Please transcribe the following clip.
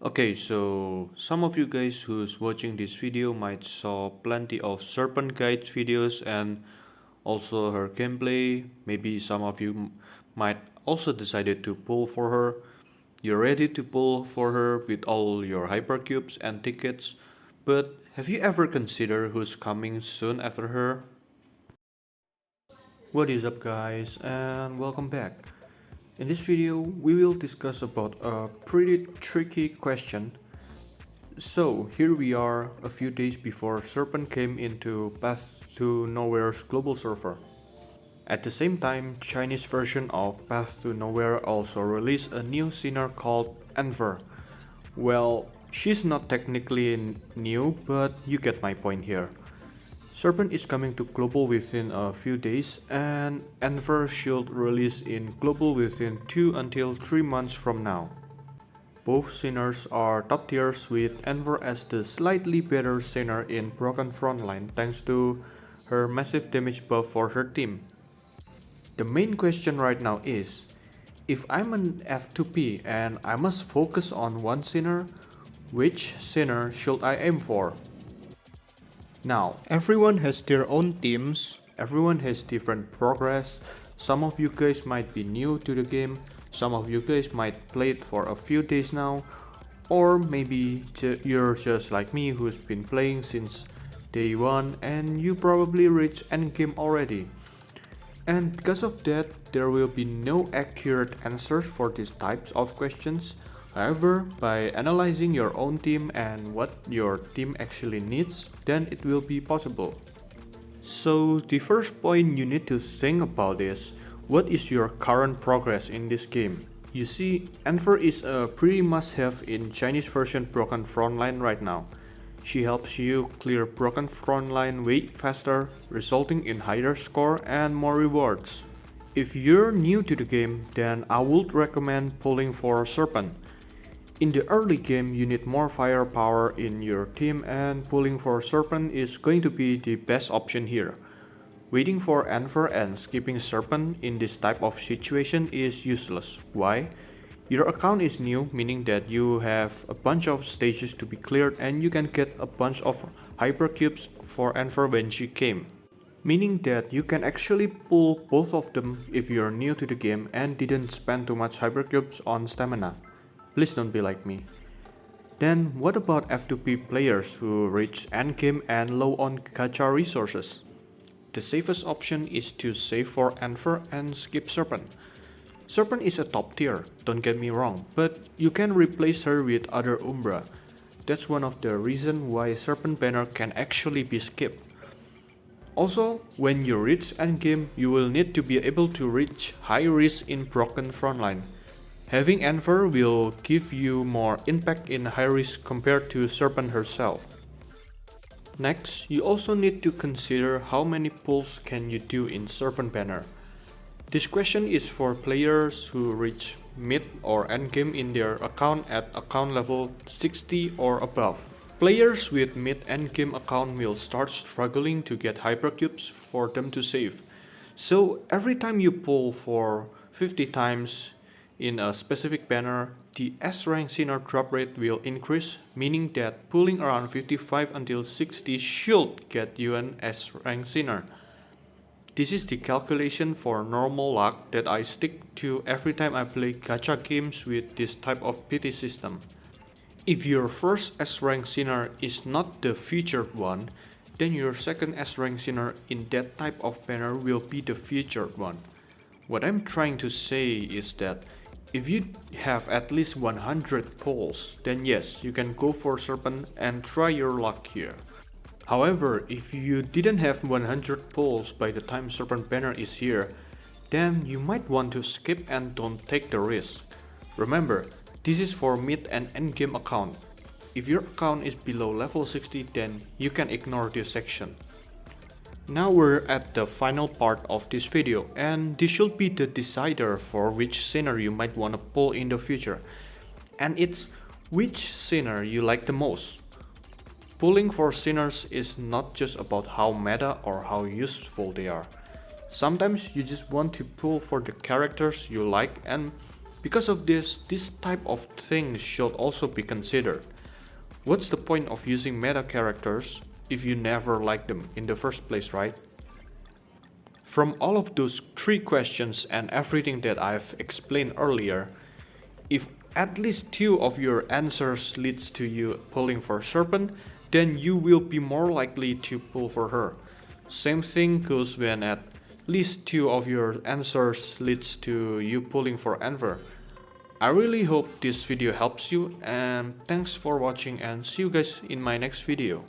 Okay, so some of you guys who's watching this video might saw plenty of Serpent guide videos and also her gameplay. Maybe some of you might also decided to pull for her. You're ready to pull for her with all your hypercubes and tickets, but have you ever considered who's coming soon after her? What is up guys and welcome back. In this video we will discuss about a pretty tricky question. So here we are a few days before Serpent came into Path to Nowhere's global server. At the same time, Chinese version of Path to Nowhere also released a new sinner called Enver. Well, she's not technically new, but you get my point here. Serpent is coming to global within a few days, and Enver should release in global within 2 until 3 months from now. Both Sinners are top tiers, with Enver as the slightly better Sinner in Broken Frontline thanks to her massive damage buff for her team. The main question right now is, if I'm an F2P and I must focus on one Sinner, which Sinner should I aim for? Now, everyone has their own teams, everyone has different progress. Some of you guys might be new to the game, some of you guys might play it for a few days now, or maybe you're just like me who's been playing since day 1 and you probably reached endgame already. And because of that, there will be no accurate answers for these types of questions. However, by analyzing your own team and what your team actually needs, then it will be possible. So the first point you need to think about is, what is your current progress in this game? You see, Enver is a pretty must-have in Chinese version Broken Frontline right now. She helps you clear Broken Frontline way faster, resulting in higher score and more rewards. If you're new to the game, then I would recommend pulling for Serpent. In the early game, you need more firepower in your team, and pulling for Serpent is going to be the best option here. Waiting for Enver and skipping Serpent in this type of situation is useless. Why? Your account is new, meaning that you have a bunch of stages to be cleared and you can get a bunch of hypercubes for Enver when she came. Meaning that you can actually pull both of them if you're new to the game and didn't spend too much hypercubes on stamina. Please don't be like me. Then what about F2P players who reach endgame and low on gacha resources? The safest option is to save for Enver and skip Serpent. Serpent is a top tier, don't get me wrong, but you can replace her with other Umbra. That's one of the reasons why Serpent banner can actually be skipped. Also, when you reach endgame, you will need to be able to reach high risk in Broken Frontline. Having Enver will give you more impact in high risk compared to Serpent herself. Next, you also need to consider how many pulls can you do in Serpent banner. This question is for players who reach mid or endgame in their account at account level 60 or above. Players with mid endgame account will start struggling to get hypercubes for them to save. So every time you pull for 50 times in a specific banner, the S rank sinner drop rate will increase, meaning that pulling around 55 until 60 should get you an S rank sinner. This is the calculation for normal luck that I stick to every time I play gacha games with this type of pity system. If your first S rank sinner is not the featured one, then your second S rank sinner in that type of banner will be the featured one. What I'm trying to say is that if you have at least 100 pulls, then yes, you can go for Serpent and try your luck here. However, if you didn't have 100 pulls by the time Serpent banner is here, then you might want to skip and don't take the risk. Remember, this is for mid and endgame account. If your account is below level 60, then you can ignore this section. Now we're at the final part of this video, and this should be the decider for which sinner you might want to pull in the future. And it's which sinner you like the most. Pulling for sinners is not just about how meta or how useful they are. Sometimes you just want to pull for the characters you like, and Because of this type of thing should also be considered. What's the point of using meta characters if you never liked them in the first place, right? From all of those 3 questions and everything that I've explained earlier, if at least 2 of your answers leads to you pulling for Serpent, then you will be more likely to pull for her. Same thing goes when at least 2 of your answers leads to you pulling for Enver. I really hope this video helps you, and thanks for watching, and see you guys in my next video.